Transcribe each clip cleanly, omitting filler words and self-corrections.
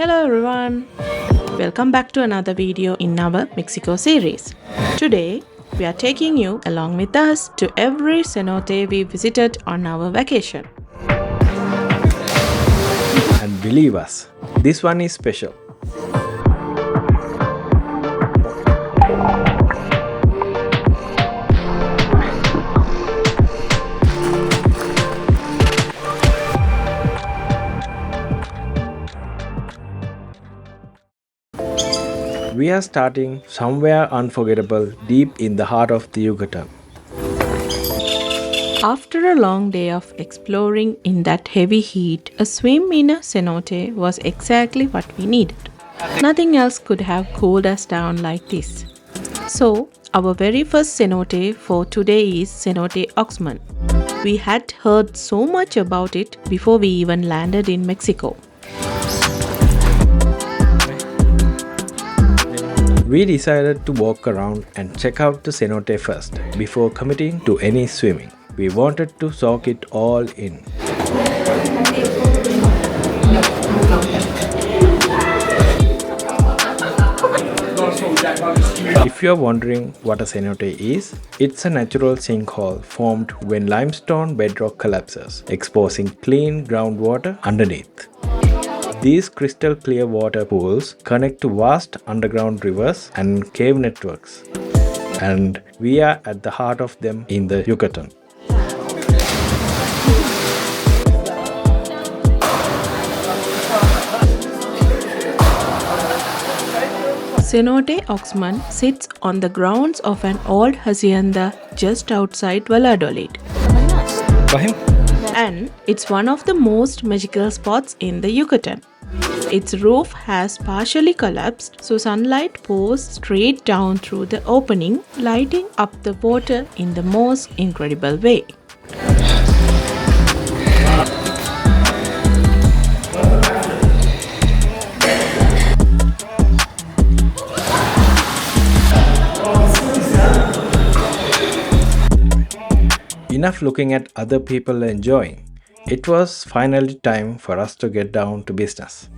Hello everyone! Welcome back to another video in our Mexico series. Today, we are taking you along with us to every cenote we visited on our vacation. And believe us, this one is special. We are starting somewhere unforgettable deep in the heart of the Yucatan. After a long day of exploring in that heavy heat, a swim in a cenote was exactly what we needed. Nothing else could have cooled us down like this. So, our very first cenote for today is Cenote Oxman. We had heard so much about it before we even landed in Mexico. We decided to walk around and check out the cenote first before committing to any swimming. We wanted to soak it all in. If you are wondering what a cenote is, it's a natural sinkhole formed when limestone bedrock collapses, exposing clean groundwater underneath. These crystal clear water pools connect to vast underground rivers and cave networks, and we are at the heart of them in the Yucatan. Cenote Oxman sits on the grounds of an old hacienda just outside Valladolid. And it's one of the most magical spots in the Yucatan. Its roof has partially collapsed, so sunlight pours straight down through the opening, lighting up the water in the most incredible way. Enough looking at other people enjoying. It was finally time for us to get down to business.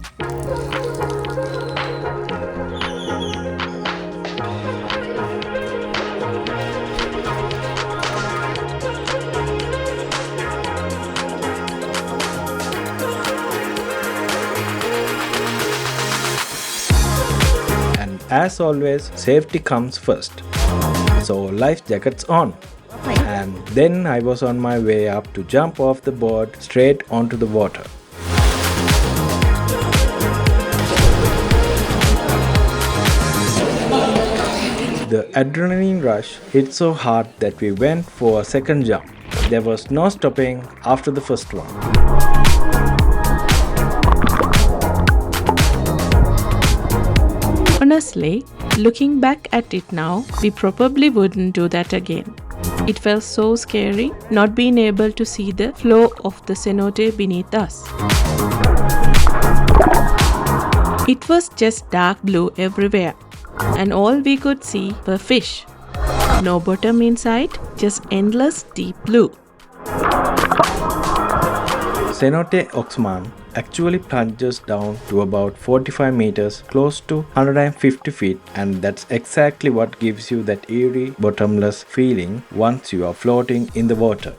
And as always, safety comes first. So life jackets on. And then I was on my way up to jump off the board straight onto the water. The adrenaline rush hit so hard that we went for a second jump. There was no stopping after the first one. Honestly, looking back at it now, we probably wouldn't do that again. It felt so scary not being able to see the flow of the cenote beneath us. It was just dark blue everywhere, and all we could see were fish. No bottom in sight, just endless deep blue. Cenote Oxman actually plunges down to about 45 meters, close to 150 feet, and that's exactly what gives you that eerie, bottomless feeling once you are floating in the water.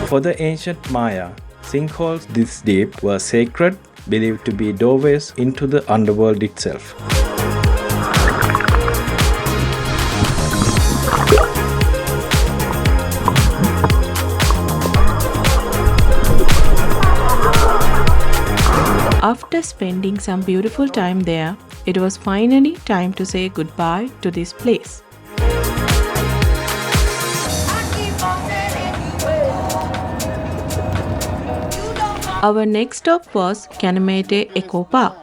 For the ancient Maya, sinkholes this deep were sacred, believed to be doorways into the underworld itself. After spending some beautiful time there, it was finally time to say goodbye to this place. Our next stop was Canamayte Eco Park,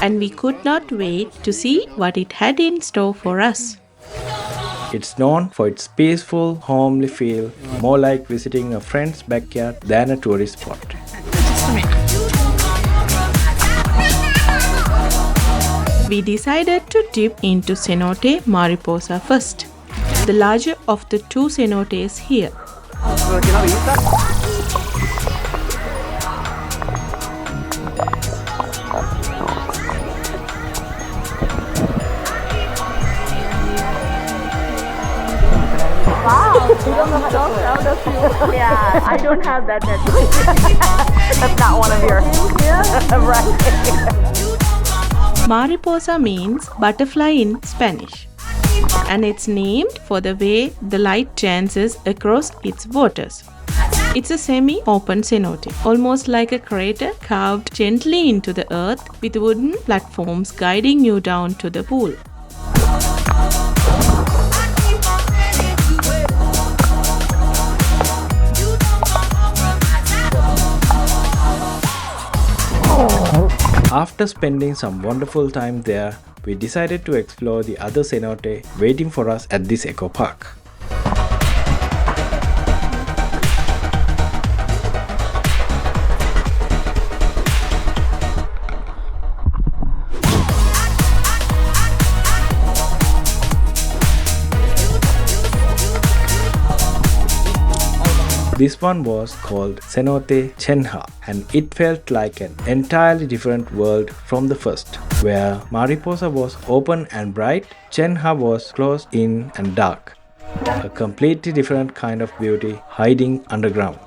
and we could not wait to see what it had in store for us. It's known for its peaceful, homely feel, more like visiting a friend's backyard than a tourist spot. We decided to dip into Cenote Mariposa first, the larger of the two cenotes here. You don't know how to swim? How does you? Yeah, I don't have that tattoo. That's not one of yours. Yeah. Right. Mariposa means butterfly in Spanish, and it's named for the way the light dances across its waters. It's a semi-open cenote, almost like a crater carved gently into the earth with wooden platforms guiding you down to the pool. After spending some wonderful time there, we decided to explore the other cenote waiting for us at this eco park. This one was called Cenote Chen-Ha, and it felt like an entirely different world from the first. Where Mariposa was open and bright, Chen-Ha was closed in and dark. A completely different kind of beauty hiding underground.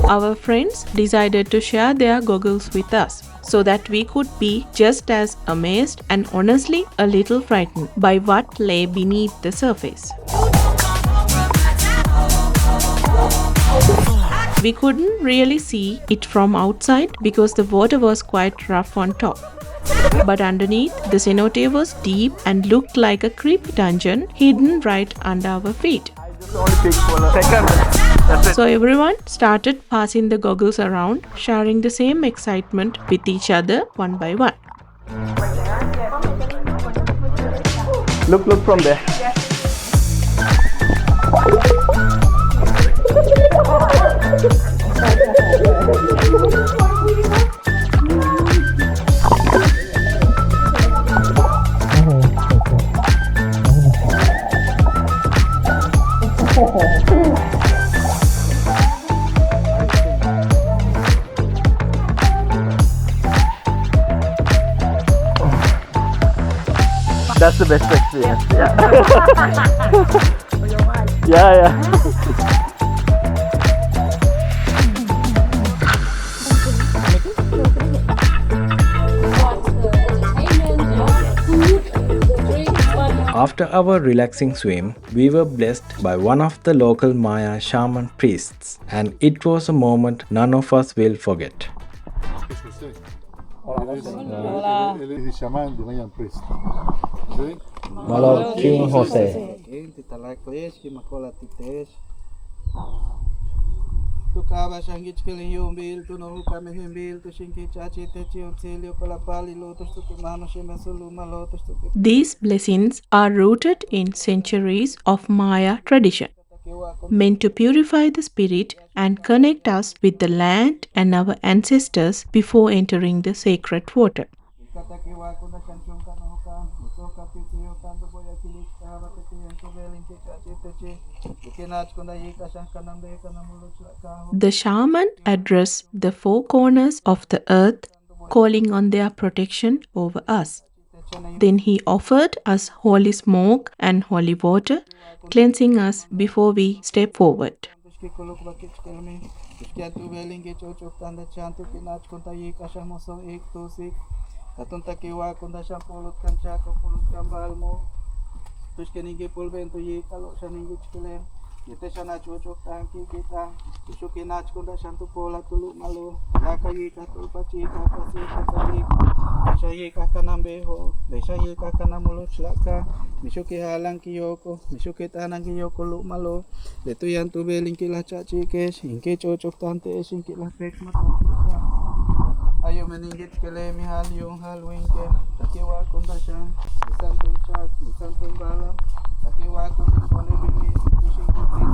Our friends decided to share their goggles with us so that we could be just as amazed and honestly a little frightened by what lay beneath the surface. We couldn't really see it from outside because the water was quite rough on top. But underneath, the cenote was deep and looked like a creepy dungeon hidden right under our feet. So everyone started passing the goggles around, sharing the same excitement with each other one by one. Look from there. That's the best experience. Yeah. After our relaxing swim, we were blessed by one of the local Maya shaman priests, and it was a moment none of us will forget. Él es shaman de Mayan priest. ¿Sí? Malo King Jose. These blessings are rooted in centuries of Maya tradition, meant to purify the spirit and connect us with the land and our ancestors before entering the sacred water. The shaman addressed the four corners of the earth, calling on their protection over us. Then he offered us holy smoke and holy water, cleansing us before we step forward. Ayo meningit kele mihal yung halwinke takiwa kundashan misantun chak misantun balam takiwa kundasone bimi bishing kuntis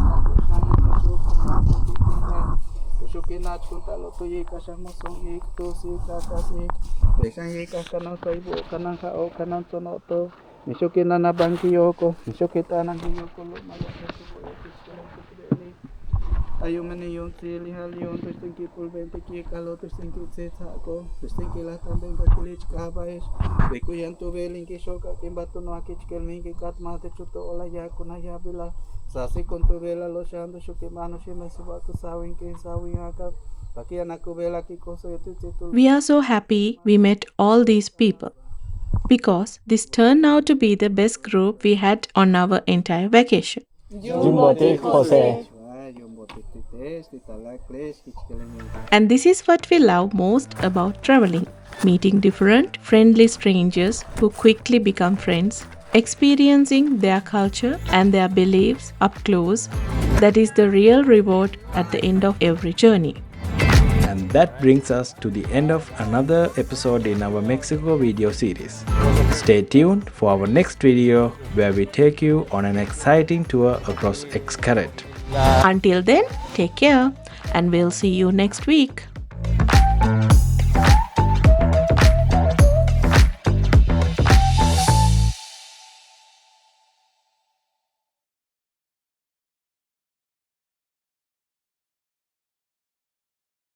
shan kachuk kuntis kushuki nach kuntalo to ye kasamo song ik to si kakas ik besan ye kasano saibo kanang kao kanang tonoto mishuki nana bangki yoko mishuki tanang yoko lo malo Ayumani yung sili halyon, tos tingki pulben teki kalo, tos tingki tsetsako, tos tingki latan benga kilich kabaes, bekuyan tubeling ki shoka kimbato no akich kelmingi katmate chuto ola yakuna yabila, sasi con tubela lo shando shuki mano shimesibaku sawin ki sawin akap, pakian aku bela ki koso yetu titul. We are so happy we met all these people because this turned out to be the best group we had on our entire vacation. Jumbo Tek Jose. And this is what we love most about traveling, meeting different, friendly strangers who quickly become friends, experiencing their culture and their beliefs up close. That is the real reward at the end of every journey. And that brings us to the end of another episode in our Mexico video series. Stay tuned for our next video where we take you on an exciting tour across Xcaret. Until then, take care and we'll see you next week.